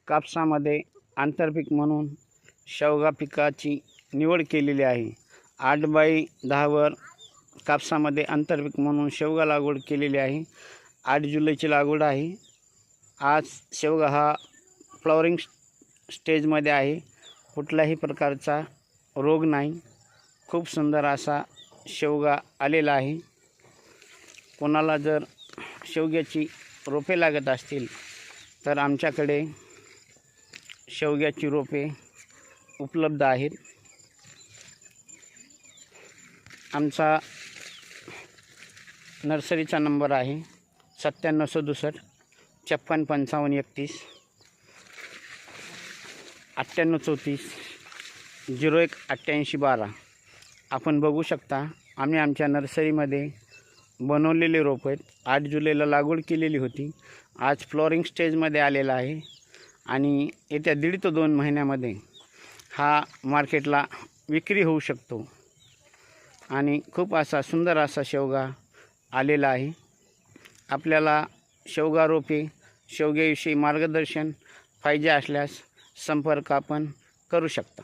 कापसामध्ये आंतरपीक म्हणून शेवगा पिकाची निवड केलेली आहे। 8x10 कापसामध्ये आंतरपीक म्हणून शेवगा लागवड केलेली आहे। 8 जुलैची लागवड आहे। आज शेवगा हा फ्लॉवरिंग स्टेजमध्ये आहे। कुठल्याही प्रकारचा रोग नाही। खूप सुंदर असा शेवगा आलेला आहे। कोणाला जर शेवग्याची रोपे लागत असतील तर आमच्याकडे शेवग्याची रोपे उपलब्ध आहेत। आमचा नर्सरीचा नंबर आहे 9767 56 55 31 9834 01 88 12। आपण बघू शकता आम्ही आमच्या नर्सरीमध्ये बनवलेले रोप आहेत। 8 जुलैला लागवड केलेली होती। आज फ्लॉवरिंग स्टेजमध्ये आलेला आहे आणि येत्या 1.5 ते 2 महिन्यामध्ये हा मार्केटला विक्री होऊ शकतो आणि खूप असा सुंदर असा शेवगा आलेला आहे। आपल्याला शेवगा रोपे शेवग्याविषयी मार्गदर्शन पाहिजे असल्यास संपर्क आपण करू शकता।